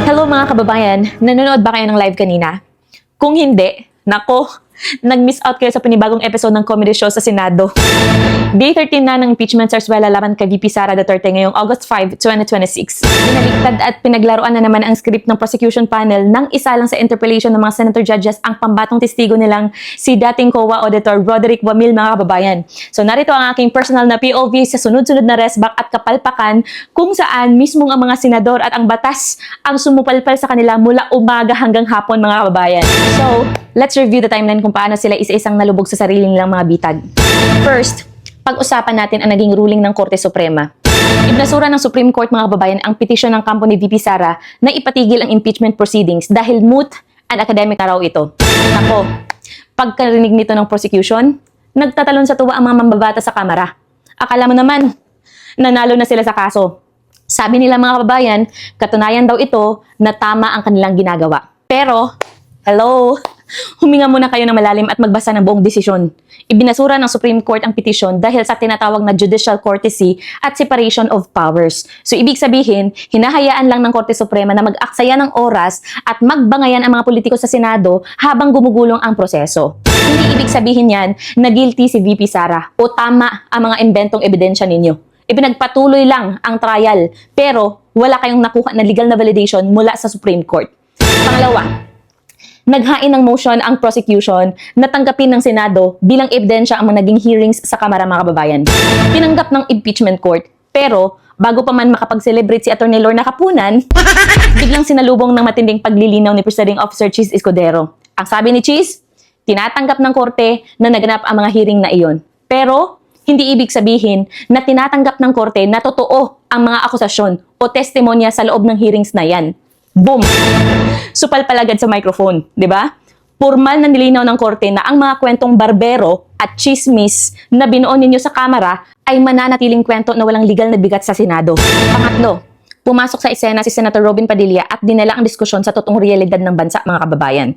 Hello mga kababayan, nanonood ba kayo ng live kanina? Kung hindi, nako, nag-miss out kayo sa panibagong episode ng comedy show sa Senado. Day 13 na ng impeachment sarsuela laban kay VP Sara Duterte ngayong August 5, 2026. Binaliktad at pinaglaruan na naman ang script ng prosecution panel nang isa lang sa interpellation ng mga senator judges ang pambatong testigo nilang si dating COA Auditor Roderick Wamil mga kababayan. So narito ang aking personal na POV sa sunod-sunod na resback at kapalpakan kung saan mismong ang mga senador at ang batas ang sumupalpal sa kanila mula umaga hanggang hapon mga kababayan. So, let's review the timeline kung paano sila isa-isang nalubog sa sarili nilang mga bitag. First, pag-usapan natin ang naging ruling ng Korte Suprema. Ibinasura ng Supreme Court mga kababayan ang petisyon ng kampo ni VP Sara na ipatigil ang impeachment proceedings dahil moot and academic na raw ito. Nako, pagkarinig nito ng prosecution, nagtatalon sa tuwa ang mga mambabata sa kamara. Akala mo naman, nanalo na sila sa kaso. Sabi nila mga kababayan, katunayan daw ito na tama ang kanilang ginagawa. Pero, hello, huminga muna kayo ng malalim at magbasa ng buong desisyon. Ibinasura ng Supreme Court ang petisyon dahil sa tinatawag na judicial courtesy at separation of powers. So, ibig sabihin, hinahayaan lang ng Korte Suprema na mag-aksaya ng oras at magbangayan ang mga politiko sa Senado habang gumugulong ang proseso. Hindi ibig sabihin yan na guilty si VP Sara o tama ang mga inventong ebidensya ninyo. Ipinagpatuloy lang ang trial pero wala kayong nakuha na legal na validation mula sa Supreme Court. Pangalawa, naghain ng motion ang prosecution na tanggapin ng Senado bilang ebidensya ang mga naging hearings sa Kamara mga kababayan. Tinanggap ng impeachment court pero bago pa man makapag-celebrate si Atty. Lorna Capunan, biglang sinalubong ng matinding paglilinaw ni Presiding Officer Cheese Escudero. Ang sabi ni Cheese, tinatanggap ng korte na naganap ang mga hearing na iyon. Pero hindi ibig sabihin na tinatanggap ng korte na totoo ang mga akusasyon o testimonya sa loob ng hearings na yan. Boom! Supal palagad sa microphone, di ba? Formal na nilinaw ng korte na ang mga kwentong barbero at chismis na binuo ninyo sa kamera ay mananatiling kwento na walang legal na bigat sa Senado. Pangatlo, pumasok sa eksena si Senator Robin Padilla at dinala ang diskusyon sa totoong realidad ng bansa mga kababayan.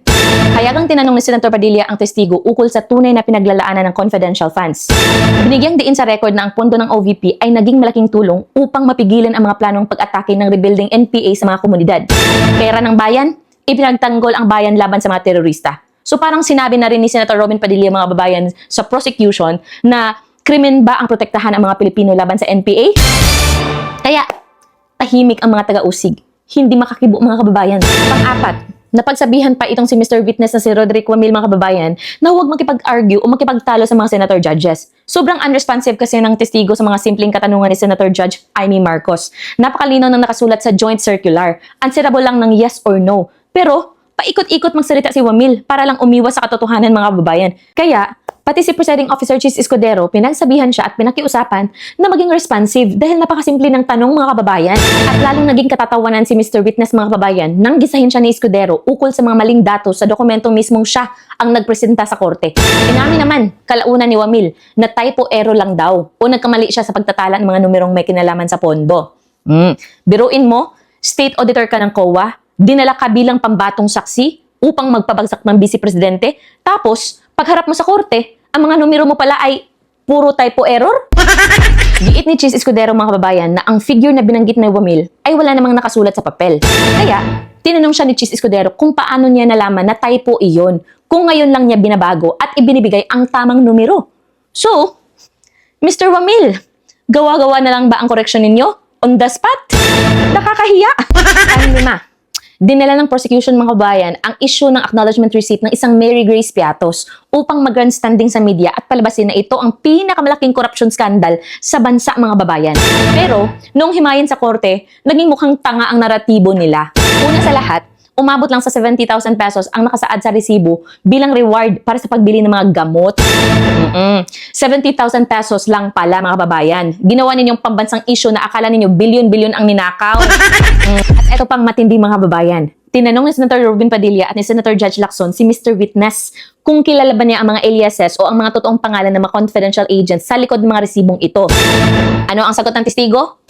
Hayagang tinanong ni Senator Padilla ang testigo ukol sa tunay na pinaglalaanan ng confidential funds. Binigyang diin sa record na ang pondo ng OVP ay naging malaking tulong upang mapigilan ang mga planong pag-atake ng rebuilding NPA sa mga komunidad. Pera ng bayan, ipinagtanggol ang bayan laban sa mga terorista. So parang sinabi na rin ni Senator Robin Padilla mga kababayan sa prosecution na krimen ba ang protektahan ang mga Pilipino laban sa NPA? Kaya, tahimik ang mga taga-usig. Hindi makakibo mga kababayan. Pang-apat, napagsabihan pa itong si Mr. Witness na si Roderick Wamil mga kababayan na huwag makipag-argue o makipagtalo sa mga senator judges. Sobrang unresponsive kasi ng testigo sa mga simpleng katanungan ni Senator Judge Amy Marcos. Napakalinaw ng nakasulat sa joint circular. Answerable lang ng yes or no. Pero, paikot-ikot magsalita si Wamil para lang umiwas sa katotohanan mga kababayan. Kaya, pati si Presiding Officer Cheese Escudero, pinagsabihan siya at pinakiusapan na maging responsive dahil napakasimple ng tanong mga kababayan. At lalong naging katatawanan si Mr. Witness mga kababayan nang gisahin siya ni Escudero ukol sa mga maling datos sa dokumento mismong siya ang nagpresenta sa korte. Inamin naman, kalaunan ni Wamil, na typo error lang daw o nagkamali siya sa pagtatala ng mga numerong may kinalaman sa pondo. Biruin mo, state auditor ka ng COA, dinala ka bilang pambatong saksi upang magpabagsak ng Vice Presidente, tapos pagharap mo sa korte, ang mga numero mo pala ay puro typo error? Giit ni Cheese Escudero mga kababayan na ang figure na binanggit ni Wamil ay wala namang nakasulat sa papel. Kaya, tinanong siya ni Cheese Escudero kung paano niya nalaman na typo iyon, kung ngayon lang niya binabago at ibinibigay ang tamang numero. So, Mr. Wamil, gawa-gawa na lang ba ang correction ninyo? On the spot? Nakakahiya! Lima, dinala ng prosecution mga kabayan ang issue ng acknowledgement receipt ng isang Mary Grace Piatos upang mag-grandstanding sa media at palabasin na ito ang pinakamalaking corruption scandal sa bansa mga babayan. Pero, nung himayin sa korte, naging mukhang tanga ang naratibo nila. Una sa lahat, umabot lang sa 70,000 pesos ang nakasaad sa resibo bilang reward para sa pagbili ng mga gamot. 70,000 pesos lang pala mga kababayan. Ginawa ninyong pambansang issue na akala ninyo bilyon-bilyon ang ninakaw. At eto pang matindi mga kababayan. Tinanong ni Senator Robin Padilla at ni Senator Judge Lacson si Mr. Witness kung kilala ba niya ang mga aliases o ang mga totoong pangalan ng mga confidential agents sa likod ng mga resibong ito. Ano ang sagot ng testigo?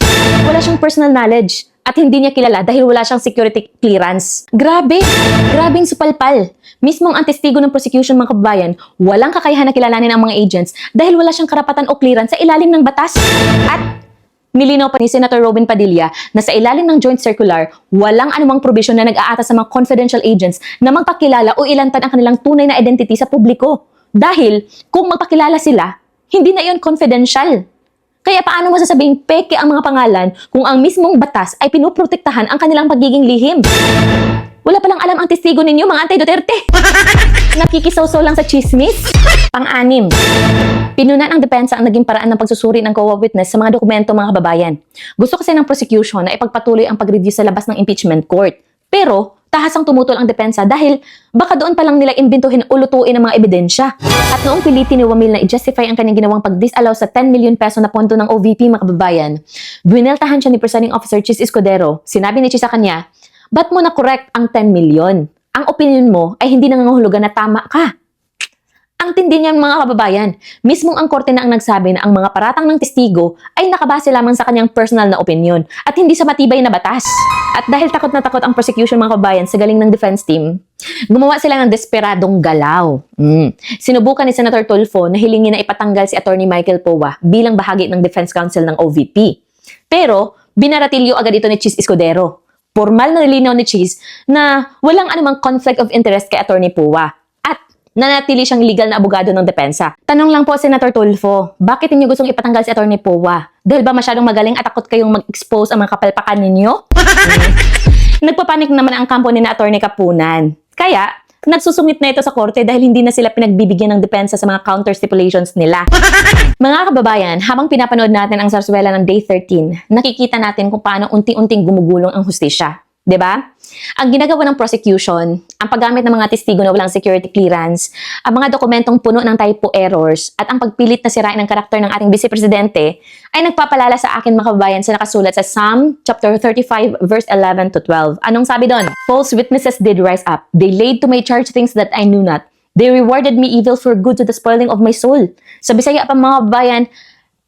Wala siyang personal knowledge at hindi niya kilala dahil wala siyang security clearance. Grabe! Grabing supalpal. Mismong ang testigo ng prosecution mga kababayan, walang kakayahan na kilalanin ang mga agents dahil wala siyang karapatan o clearance sa ilalim ng batas. At Nilinaw pa ni Senator Robin Padilla na sa ilalim ng Joint Circular, walang anumang provision na nag-aatas sa mga confidential agents na magpakilala o ilantad ang kanilang tunay na identity sa publiko. Dahil kung magpakilala sila, hindi na iyon confidential. Kaya paano mo sasabing peke ang mga pangalan kung ang mismong batas ay pinoprotektahan ang kanilang pagiging lihim? Wala palang alam ang testigo ninyo, mga anti-Duterte. Nakikisaw-saw lang sa chismis. Pang-anim, pinunan ng depensa ang naging paraan ng pagsusuri ng COA witness sa mga dokumento, mga kababayan. Gusto kasi ng prosecution na ipagpatuloy ang pag-review sa labas ng impeachment court. Pero, tahasang tumutol ang depensa dahil baka doon pa lang nila imbintuhin o lutuin ang mga ebidensya. At noong pilitin ni Wamil na i-justify ang kanyang ginawang pag-disallow sa 10 million peso na pondo ng OVP, mga kababayan, bineltahan siya ni Presiding Officer Chis Escudero. Sinabi ni Chis sa kanya, ba't mo na-correct ang 10 million? Ang opinion mo ay hindi nangangahulugan na tama ka. Ang tindi niyan, mga kababayan. Mismong ang korte na ang nagsabi na ang mga paratang ng testigo ay nakabase lamang sa kanyang personal na opinion at hindi sa matibay na batas. At dahil takot na takot ang prosecution, mga kababayan, sa galing ng defense team, gumawa sila ng desperadong galaw. Sinubukan ni Senator Tulfo na hilingin na ipatanggal si Attorney Michael Powa bilang bahagi ng Defense Counsel ng OVP. Pero, binaratilyo agad ito ni Chis Escudero. Formal na nilinaw ni Chis na walang anumang conflict of interest kay Attorney Powa at nanatili siyang legal na abogado ng depensa. Tanong lang po, Senator Tulfo, bakit niyo gustong ipatanggal si Attorney Powa? Dahil ba masyadong magaling at takot kayong mag-expose ang mga kapalpakan ninyo? Nagpapanik naman ang kampo ni na Attorney Kapunan. Kaya, nagsusungit na ito sa korte dahil hindi na sila pinagbibigyan ng depensa sa mga counter stipulations nila. Mga kababayan, habang pinapanood natin ang sarswela ng Day 13, nakikita natin kung paano unti-unting gumugulong ang hustisya. 'Di ba? Ang ginagawa ng prosecution, ang paggamit ng mga testigo na walang security clearance, ang mga dokumentong puno ng typo errors, at ang pagpilit na sirain ng karakter ng ating Vice Presidente ay nagpapalala sa akin, mga kababayan, sa nakasulat sa Psalm chapter 35 verse 11 to 12. Anong sabi doon? False witnesses did rise up. They laid to my charge things that I knew not. They rewarded me evil for good to the spoiling of my soul. Sa Bisaya pa, mga kababayan,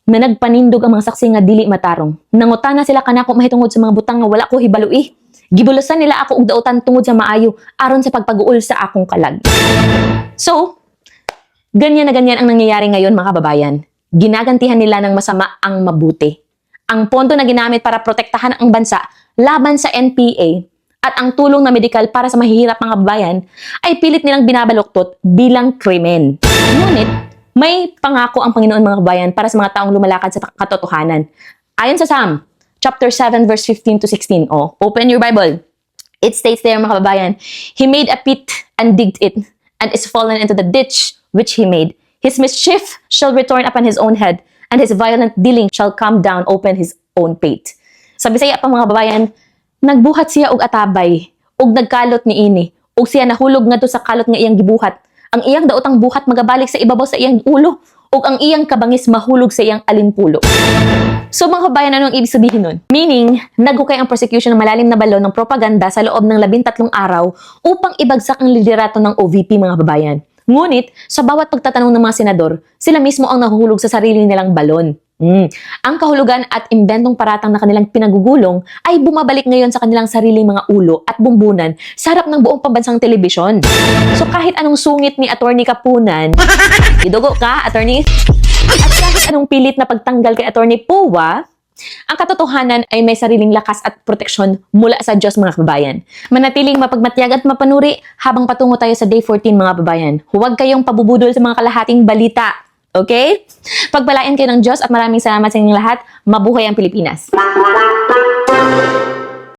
na nagpanindog ang mga saksi nga dili matarong. Nangutana sila kanako mahitungod sa mga butang nga wala ko hibalui. Gibulasan nila ako og dautan tungod sa maayo aron sa pagpag-uol sa akong kalag. So, ganyan na ganyan ang nangyayari ngayon, mga kababayan. Ginagantihan nila ng masama ang mabuti. Ang pondo na ginamit para protektahan ang bansa laban sa NPA at ang tulong na medikal para sa mahihirap, mga kababayan ay pilit nilang binabaluktot bilang krimen. Ngunit, may pangako ang Panginoon, mga kababayan, para sa mga taong lumalakad sa katotohanan. Ayon sa Psalm chapter 7 verse 15 to 16. Oh, open your Bible. It states there, mga kababayan, He made a pit and digged it, and is fallen into the ditch which He made. His mischief shall return upon his own head, and his violent dealing shall come down open his own pate. Sa Bisaya pa, mga kababayan, nagbuhat siya og atabay, og nagkalot ni ini, og siya nahulog ngadto sa kalot nga iyang gibuhat. Ang iyang daotang buhat magabalik sa ibabaw sa iyang ulo, ug ang iyang kabangis mahulog sa iyang alimpulo. So, mga kabayan, anong ibig sabihin nun? Meaning, nagukay ang prosecution ng malalim na balon ng propaganda sa loob ng 13 araw upang ibagsak ang liderato ng OVP, mga kabayan. Ngunit, sa bawat pagtatanong ng mga senador, sila mismo ang nahuhulog sa sarili nilang balon. Ang kahulugan at imbentong paratang na kanilang pinagugulong ay bumabalik ngayon sa kanilang sariling mga ulo at bumbunan sa harap ng buong pambansang telebisyon. So kahit anong sungit ni Attorney Kapunan, idugo ka, Attorney? At kahit anong pilit na pagtanggal kay Attorney Powa, ang katotohanan ay may sariling lakas at proteksyon mula sa Diyos, mga kababayan. Manatiling mapagmatyag at mapanuri habang patungo tayo sa Day 14, mga kababayan. Huwag kayong pabubudol sa mga kalahating balita. Okay? Pagpalain kayo ng Diyos at maraming salamat sa inyong lahat. Mabuhay ang Pilipinas!